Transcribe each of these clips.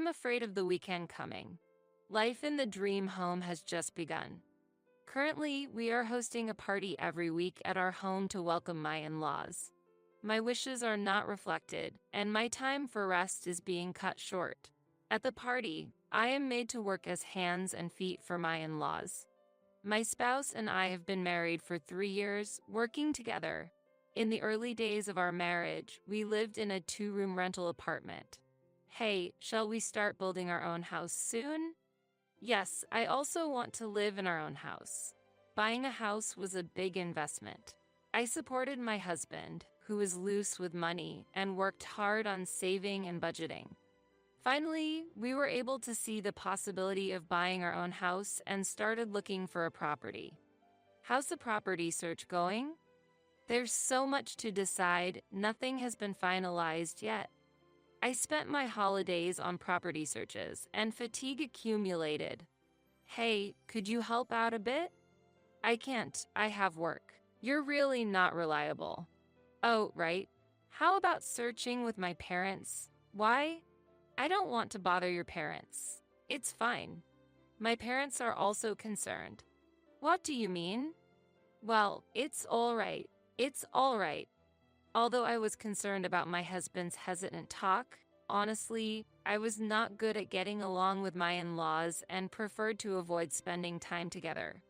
afraid of the weekend coming. Life in the dream home has just begun. Currently, we are hosting a party every week at our home to welcome my in-laws. My wishes are not reflected, and my time for rest is being cut short. At the party, I am made to work as hands and feet for my in-laws. My spouse and I have been married for 3 years, working together. In the early days of our marriage, we lived in a 2-room rental apartment. Hey, shall we start building our own house soon? Yes, I also want to live in our own house. Buying a house was a big investment. I supported my husband, who is loose with money, and worked hard on saving and budgeting. Finally, we were able to see the possibility of buying our own house and started looking for a property. How's the property search going? There's so much to decide, nothing has been finalized yet. I spent my holidays on property searches, and fatigue accumulated. Hey, could you help out a bit? I can't, I have work. You're really not reliable. Oh, right. How about searching with my parents? Why? I don't want to bother your parents. It's fine. My parents are also concerned. What do you mean? Well, it's all right. It's all right. Although I was concerned about my husband's hesitant talk, honestly, I was not good at getting along with my in-laws and preferred to avoid spending time together.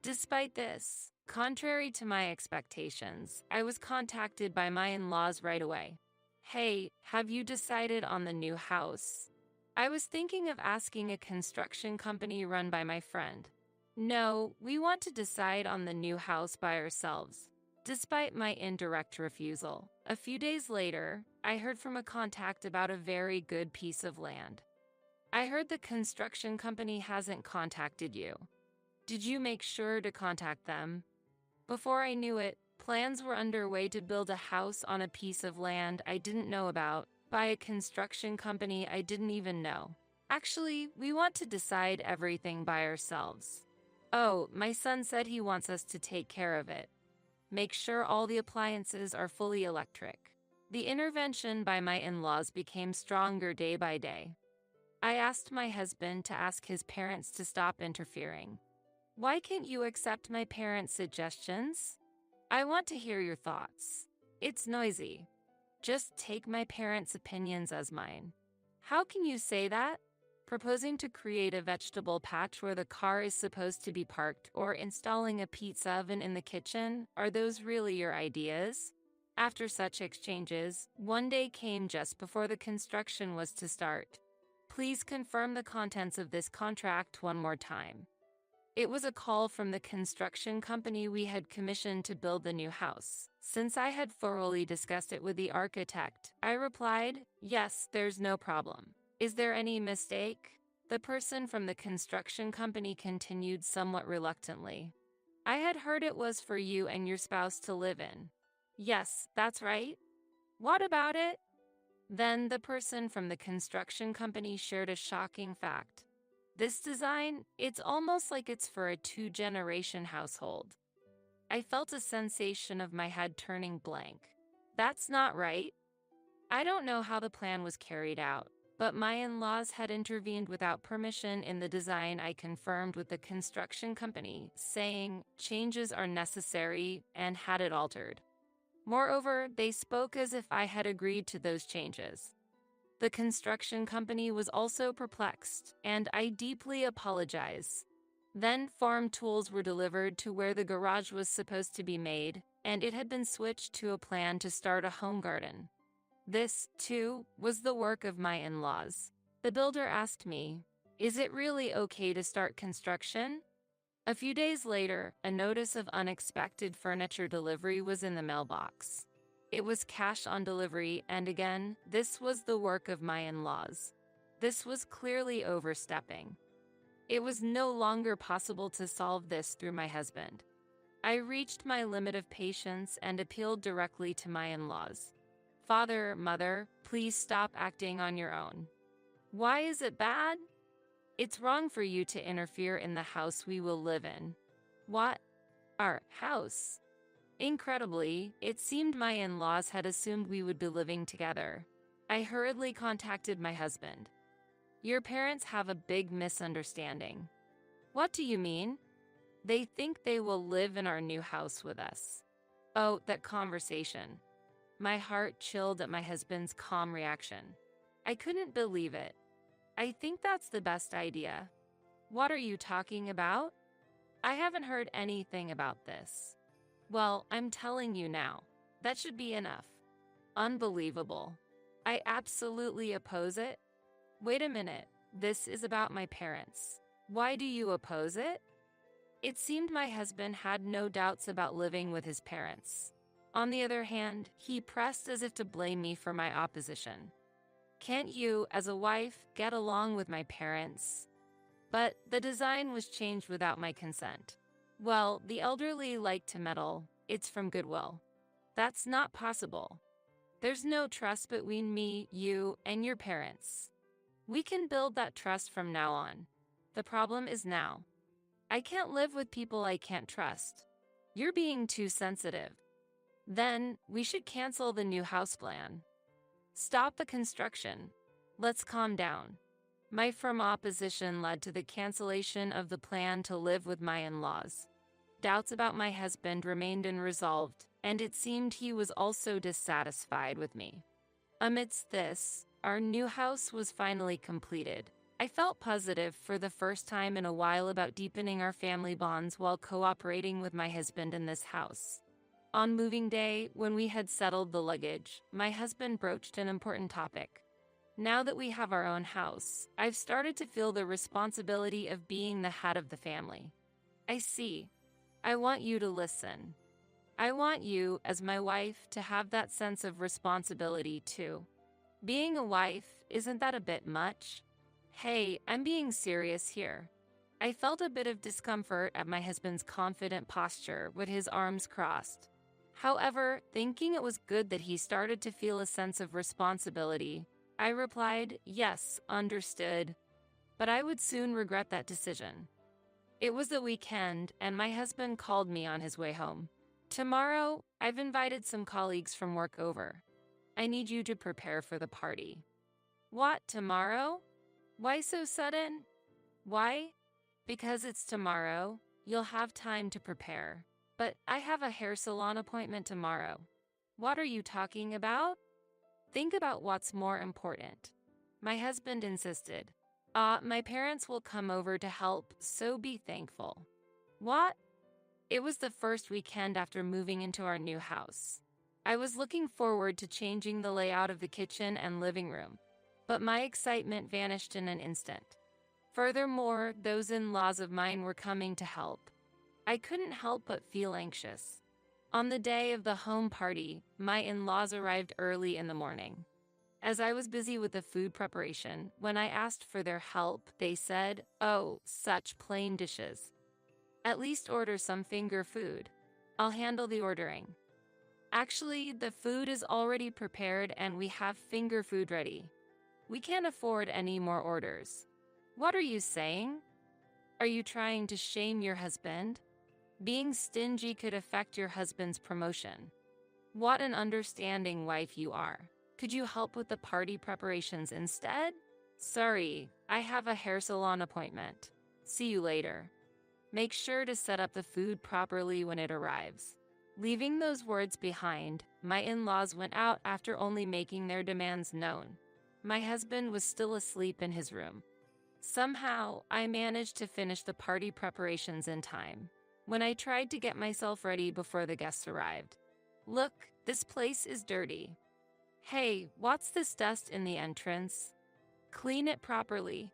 Despite this, contrary to my expectations, I was contacted by my in-laws right away. Hey, have you decided on the new house? I was thinking of asking a construction company run by my friend. No, we want to decide on the new house by ourselves. Despite my indirect refusal, a few days later, I heard from a contact about a very good piece of land. I heard the construction company hasn't contacted you. Did you make sure to contact them? Before I knew it, plans were underway to build a house on a piece of land I didn't know about, by a construction company I didn't even know. Actually, we want to decide everything by ourselves. Oh, my son said he wants us to take care of it. Make sure all the appliances are fully electric. The intervention by my in-laws became stronger day by day. I asked my husband to ask his parents to stop interfering. Why can't you accept my parents' suggestions? I want to hear your thoughts. It's noisy. Just take my parents' opinions as mine. How can you say that? Proposing to create a vegetable patch where the car is supposed to be parked or installing a pizza oven in the kitchen, are those really your ideas? After such exchanges, one day came just before the construction was to start. Please confirm the contents of this contract one more time. It was a call from the construction company we had commissioned to build the new house. Since I had thoroughly discussed it with the architect, I replied, yes, there's no problem. Is there any mistake? The person from the construction company continued somewhat reluctantly. I had heard it was for you and your spouse to live in. Yes, that's right. What about it? Then the person from the construction company shared a shocking fact. This design, it's almost like it's for a 2-generation household. I felt a sensation of my head turning blank. That's not right. I don't know how the plan was carried out, but my in-laws had intervened without permission in the design I confirmed with the construction company, saying changes are necessary and had it altered. Moreover, they spoke as if I had agreed to those changes. The construction company was also perplexed, and I deeply apologize. Then farm tools were delivered to where the garage was supposed to be made, and it had been switched to a plan to start a home garden. This, too, was the work of my in-laws. The builder asked me, is it really okay to start construction? A few days later, a notice of unexpected furniture delivery was in the mailbox. It was cash on delivery, and again, this was the work of my in-laws. This was clearly overstepping. It was no longer possible to solve this through my husband. I reached my limit of patience and appealed directly to my in-laws. Father, mother, please stop acting on your own. Why is it bad? It's wrong for you to interfere in the house we will live in. What? Our house? Incredibly, it seemed my in-laws had assumed we would be living together. I hurriedly contacted my husband. Your parents have a big misunderstanding. What do you mean? They think they will live in our new house with us. Oh, that conversation. My heart chilled at my husband's calm reaction. I couldn't believe it. I think that's the best idea. What are you talking about? I haven't heard anything about this. Well, I'm telling you now. That should be enough. Unbelievable. I absolutely oppose it. Wait a minute. This is about my parents. Why do you oppose it? It seemed my husband had no doubts about living with his parents. On the other hand, he pressed as if to blame me for my opposition. Can't you, as a wife, get along with my parents? But the design was changed without my consent. Well, the elderly like to meddle. It's from goodwill. That's not possible. There's no trust between me, you, and your parents. We can build that trust from now on. The problem is now. I can't live with people I can't trust. You're being too sensitive. Then, we should cancel the new house plan. Stop the construction. Let's calm down. My firm opposition led to the cancellation of the plan to live with my in-laws. Doubts about my husband remained unresolved, and it seemed he was also dissatisfied with me. Amidst this, our new house was finally completed. I felt positive for the first time in a while about deepening our family bonds while cooperating with my husband in this house. On moving day, when we had settled the luggage, my husband broached an important topic. Now that we have our own house, I've started to feel the responsibility of being the head of the family. I see. I want you to listen. I want you, as my wife, to have that sense of responsibility too. Being a wife, isn't that a bit much? Hey, I'm being serious here. I felt a bit of discomfort at my husband's confident posture with his arms crossed. However, thinking it was good that he started to feel a sense of responsibility, I replied, yes, understood, but I would soon regret that decision. It was the weekend, and my husband called me on his way home. Tomorrow, I've invited some colleagues from work over. I need you to prepare for the party. What, tomorrow? Why so sudden? Why? Because it's tomorrow. You'll have time to prepare. But I have a hair salon appointment tomorrow. What are you talking about? Think about what's more important. My husband insisted. My parents will come over to help, so be thankful. What? It was the first weekend after moving into our new house. I was looking forward to changing the layout of the kitchen and living room, but my excitement vanished in an instant. Furthermore, those in-laws of mine were coming to help. I couldn't help but feel anxious. On the day of the home party, my in-laws arrived early in the morning. As I was busy with the food preparation, when I asked for their help, they said, "Oh, such plain dishes. At least order some finger food. I'll handle the ordering." Actually, the food is already prepared and we have finger food ready. We can't afford any more orders. What are you saying? Are you trying to shame your husband? Being stingy could affect your husband's promotion. What an understanding wife you are. Could you help with the party preparations instead? Sorry, I have a hair salon appointment. See you later. Make sure to set up the food properly when it arrives. Leaving those words behind, my in-laws went out after only making their demands known. My husband was still asleep in his room. Somehow, I managed to finish the party preparations in time. When I tried to get myself ready before the guests arrived. Look, this place is dirty. Hey, what's this dust in the entrance? Clean it properly.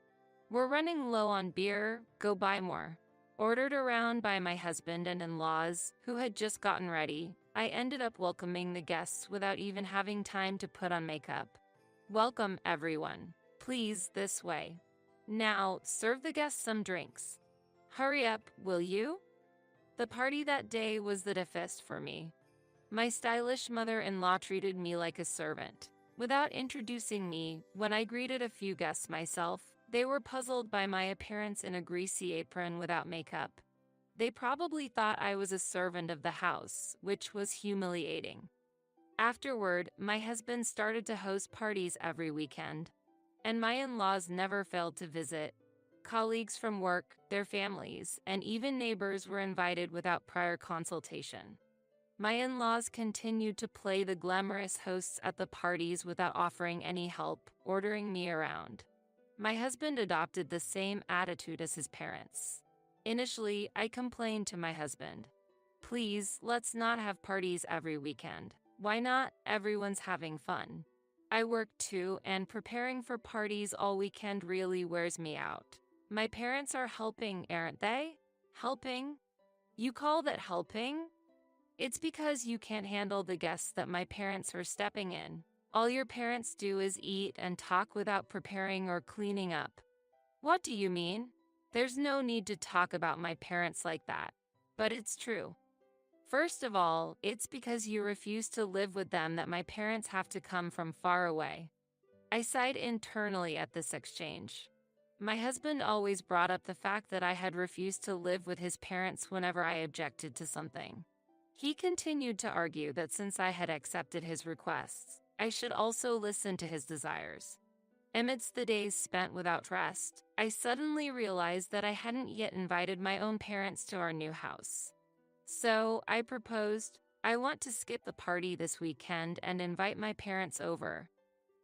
We're running low on beer, go buy more. Ordered around by my husband and in-laws, who had just gotten ready, I ended up welcoming the guests without even having time to put on makeup. Welcome, everyone. Please, this way. Now, serve the guests some drinks. Hurry up, will you? The party that day was the toughest for me. My stylish mother-in-law treated me like a servant. Without introducing me, when I greeted a few guests myself, they were puzzled by my appearance in a greasy apron without makeup. They probably thought I was a servant of the house, which was humiliating. Afterward, my husband started to host parties every weekend. and my in-laws never failed to visit. Colleagues from work, their families, and even neighbors were invited without prior consultation. My in-laws continued to play the glamorous hosts at the parties without offering any help, ordering me around. My husband adopted the same attitude as his parents. Initially, I complained to my husband. Please, let's not have parties every weekend. Why not? Everyone's having fun. I work too, and preparing for parties all weekend really wears me out. My parents are helping, aren't they? Helping? You call that helping? It's because you can't handle the guests that my parents are stepping in. All your parents do is eat and talk without preparing or cleaning up. What do you mean? There's no need to talk about my parents like that. But it's true. First of all, it's because you refuse to live with them that my parents have to come from far away. I sighed internally at this exchange. My husband always brought up the fact that I had refused to live with his parents whenever I objected to something. He continued to argue that since I had accepted his requests, I should also listen to his desires. Amidst the days spent without rest, I suddenly realized that I hadn't yet invited my own parents to our new house. So, I proposed, I want to skip the party this weekend and invite my parents over.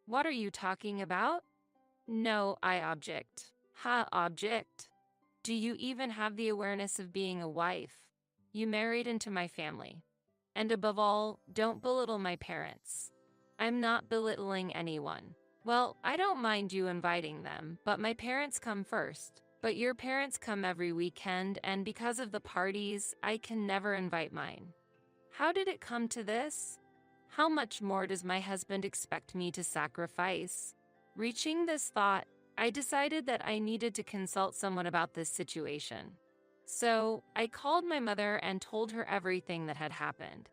What are you talking about? No, I object. Object? Do you even have the awareness of being a wife? You married into my family. And above all, don't belittle my parents. I'm not belittling anyone. Well, I don't mind you inviting them, but my parents come first. But your parents come every weekend, and because of the parties, I can never invite mine. How did it come to this? How much more does my husband expect me to sacrifice? Reaching this thought, I decided that I needed to consult someone about this situation. So, I called my mother and told her everything that had happened.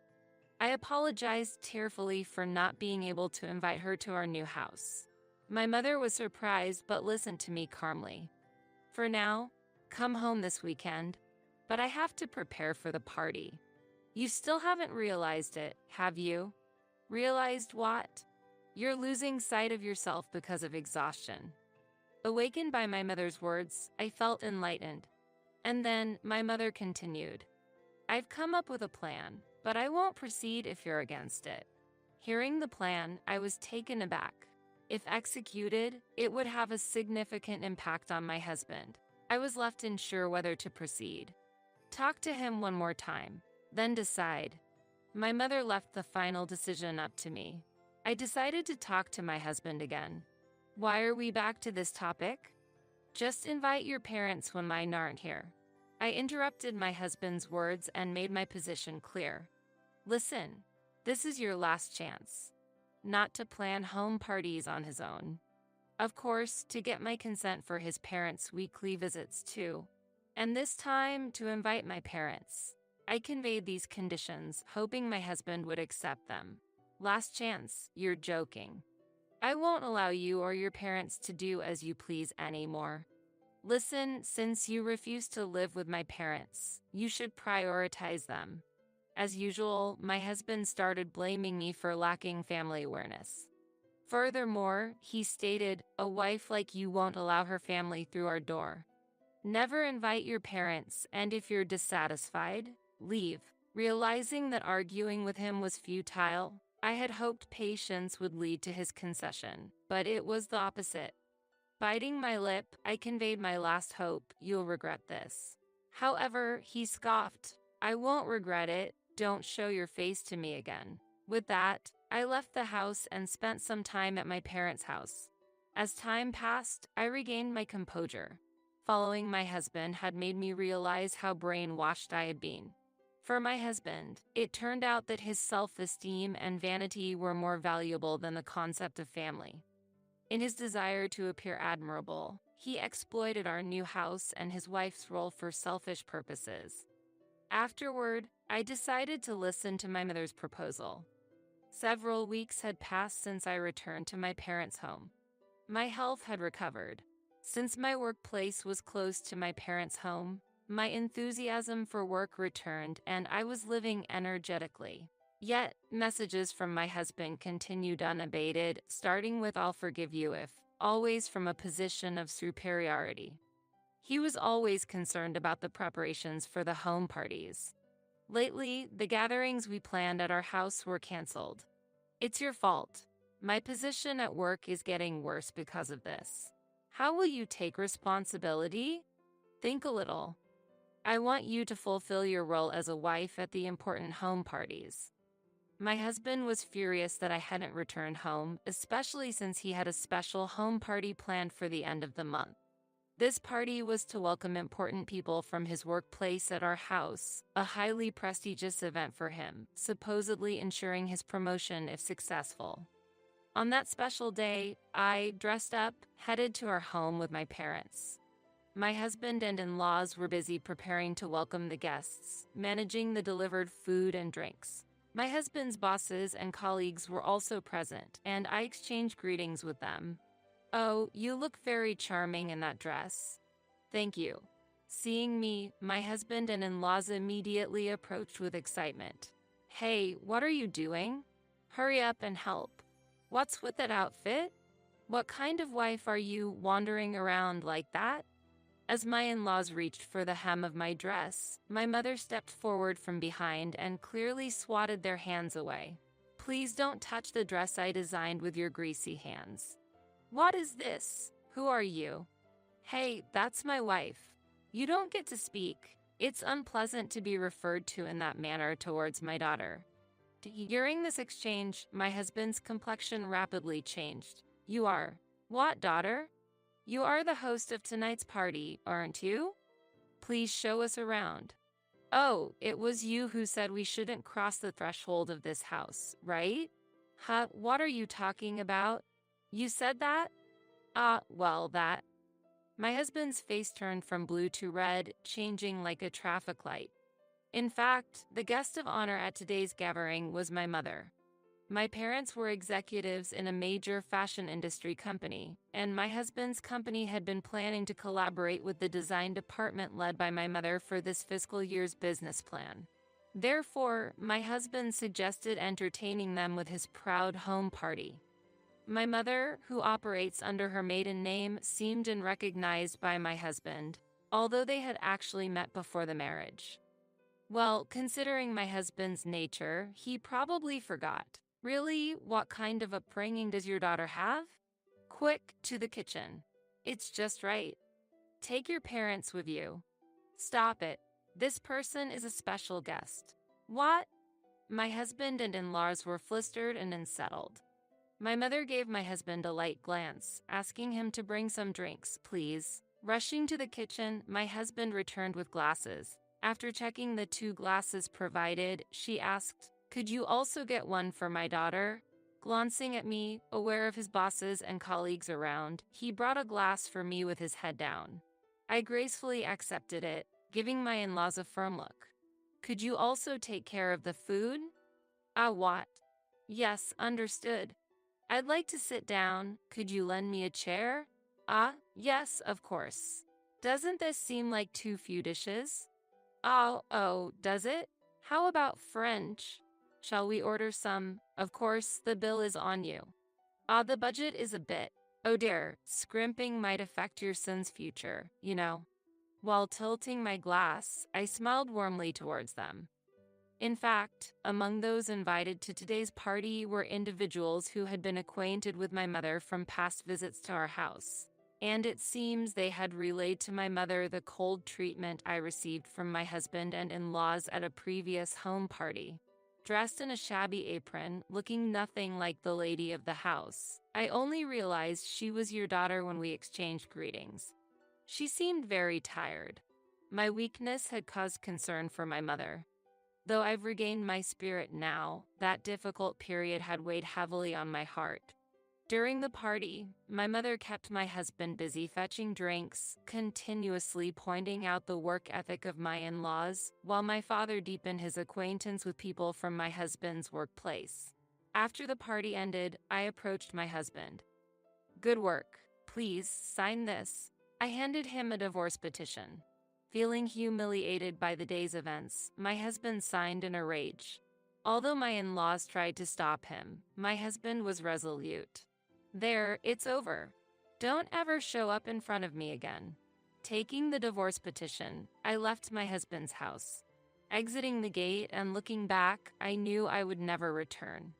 I apologized tearfully for not being able to invite her to our new house. My mother was surprised but listened to me calmly. For now, come home this weekend, but I have to prepare for the party. You still haven't realized it, have you? Realized what? You're losing sight of yourself because of exhaustion. Awakened by my mother's words, I felt enlightened. And then my mother continued, I've come up with a plan, but I won't proceed if you're against it. Hearing the plan, I was taken aback. If executed, it would have a significant impact on my husband. I was left unsure whether to proceed. Talk to him one more time, then decide. My mother left the final decision up to me. I decided to talk to my husband again. Why are we back to this topic? Just invite your parents when mine aren't here. I interrupted my husband's words and made my position clear. Listen, this is your last chance. Not to plan home parties on his own. Of course, to get my consent for his parents' weekly visits too. And this time, to invite my parents. I conveyed these conditions, hoping my husband would accept them. Last chance, you're joking. I won't allow you or your parents to do as you please anymore. Listen, since you refuse to live with my parents, you should prioritize them. As usual, my husband started blaming me for lacking family awareness. Furthermore, he stated, a wife like you won't allow her family through our door. Never invite your parents, and if you're dissatisfied, leave. Realizing that arguing with him was futile, I had hoped patience would lead to his concession, but it was the opposite. Biting my lip, I conveyed my last hope, you'll regret this. However, he scoffed, I won't regret it, don't show your face to me again. With that, I left the house and spent some time at my parents' house. As time passed, I regained my composure. Following my husband had made me realize how brainwashed I had been. For my husband, it turned out that his self-esteem and vanity were more valuable than the concept of family. In his desire to appear admirable, he exploited our new house and his wife's role for selfish purposes. Afterward, I decided to listen to my mother's proposal. Several weeks had passed since I returned to my parents' home. My health had recovered. Since my workplace was close to my parents' home, my enthusiasm for work returned and I was living energetically. Yet, messages from my husband continued unabated, starting with I'll forgive you if. always from a position of superiority. He was always concerned about the preparations for the home parties. Lately, the gatherings we planned at our house were canceled. It's your fault. My position at work is getting worse because of this. How will you take responsibility? Think a little. I want you to fulfill your role as a wife at the important home parties. My husband was furious that I hadn't returned home, especially since he had a special home party planned for the end of the month. This party was to welcome important people from his workplace at our house, a highly prestigious event for him, supposedly ensuring his promotion if successful. On that special day, I, dressed up, headed to our home with my parents. My husband and in-laws were busy preparing to welcome the guests, managing the delivered food and drinks. My husband's bosses and colleagues were also present, and I exchanged greetings with them. "Oh, you look very charming in that dress." "Thank you." Seeing me, my husband and in-laws immediately approached with excitement. "Hey, what are you doing? Hurry up and help. What's with that outfit? What kind of wife are you wandering around like that?" As my in-laws reached for the hem of my dress, my mother stepped forward from behind and clearly swatted their hands away. "Please don't touch the dress I designed with your greasy hands." "What is this? Who are you?" "Hey, that's my wife. You don't get to speak. It's unpleasant to be referred to in that manner towards my daughter." During this exchange, my husband's complexion rapidly changed. "You are what, daughter? You are the host of tonight's party, aren't you? Please show us around." "Oh, it was you who said we shouldn't cross the threshold of this house, right?" "Huh, what are you talking about? You said that?" Well, that." My husband's face turned from blue to red, changing like a traffic light. In fact, the guest of honor at today's gathering was my mother. My parents were executives in a major fashion industry company, and my husband's company had been planning to collaborate with the design department led by my mother for this fiscal year's business plan. Therefore, my husband suggested entertaining them with his proud home party. My mother, who operates under her maiden name, seemed unrecognized by my husband, although they had actually met before the marriage. Well, considering my husband's nature, he probably forgot. "Really, what kind of upbringing does your daughter have? Quick, to the kitchen. It's just right. Take your parents with you." "Stop it. This person is a special guest." "What?" My husband and in-laws were flustered and unsettled. My mother gave my husband a light glance, asking him to bring some drinks, please. Rushing to the kitchen, my husband returned with glasses. After checking the 2 glasses provided, she asked, "Could you also get one for my daughter?" Glancing at me, aware of his bosses and colleagues around, he brought a glass for me with his head down. I gracefully accepted it, giving my in-laws a firm look. "Could you also take care of the food?" What?" "Yes, understood. I'd like to sit down. Could you lend me a chair?" Yes, of course. Doesn't this seem like too few dishes?" Oh, does it? How about French? Shall we order some? Of course, the bill is on you." The budget is a bit. Oh dear, scrimping might affect your son's future, you know." While tilting my glass, I smiled warmly towards them. In fact, among those invited to today's party were individuals who had been acquainted with my mother from past visits to our house. And it seems they had relayed to my mother the cold treatment I received from my husband and in-laws at a previous home party. Dressed in a shabby apron, looking nothing like the lady of the house, I only realized she was your daughter when we exchanged greetings. She seemed very tired. My weakness had caused concern for my mother. Though I've regained my spirit now, that difficult period had weighed heavily on my heart. During the party, my mother kept my husband busy fetching drinks, continuously pointing out the work ethic of my in-laws, while my father deepened his acquaintance with people from my husband's workplace. After the party ended, I approached my husband. "Good work. Please, sign this." I handed him a divorce petition. Feeling humiliated by the day's events, my husband signed in a rage. Although my in-laws tried to stop him, my husband was resolute. "There, it's over. Don't ever show up in front of me again. Taking the divorce petition, I left my husband's house. Exiting the gate and looking back, I knew I would never return.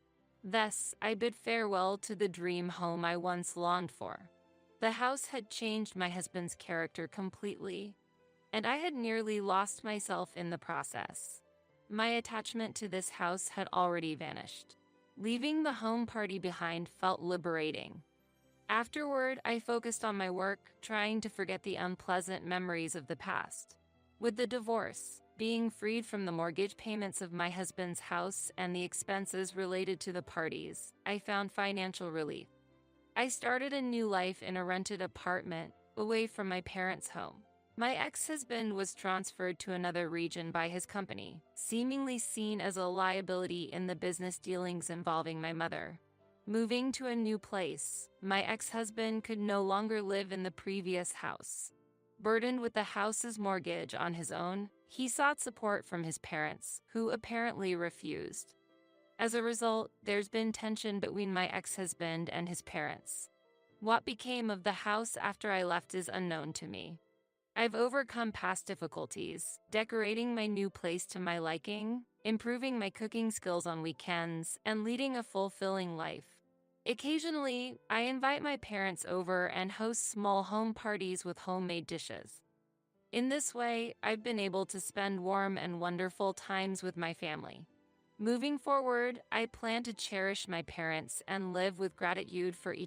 Thus, I bid farewell to the dream home I once longed for. The house had changed my husband's character completely, and I had nearly lost myself in the process. My attachment to this house had already vanished. Leaving the home party behind felt liberating. Afterward, I focused on my work, trying to forget the unpleasant memories of the past. With the divorce, being freed from the mortgage payments of my husband's house and the expenses related to the parties, I found financial relief. I started a new life in a rented apartment, away from my parents' home. My ex-husband was transferred to another region by his company, seemingly seen as a liability in the business dealings involving my mother. Moving to a new place, my ex-husband could no longer live in the previous house. Burdened with the house's mortgage on his own, he sought support from his parents, who apparently refused. As a result, there's been tension between my ex-husband and his parents. What became of the house after I left is unknown to me. I've overcome past difficulties, decorating my new place to my liking, improving my cooking skills on weekends, and leading a fulfilling life. Occasionally, I invite my parents over and host small home parties with homemade dishes. In this way, I've been able to spend warm and wonderful times with my family. Moving forward, I plan to cherish my parents and live with gratitude for each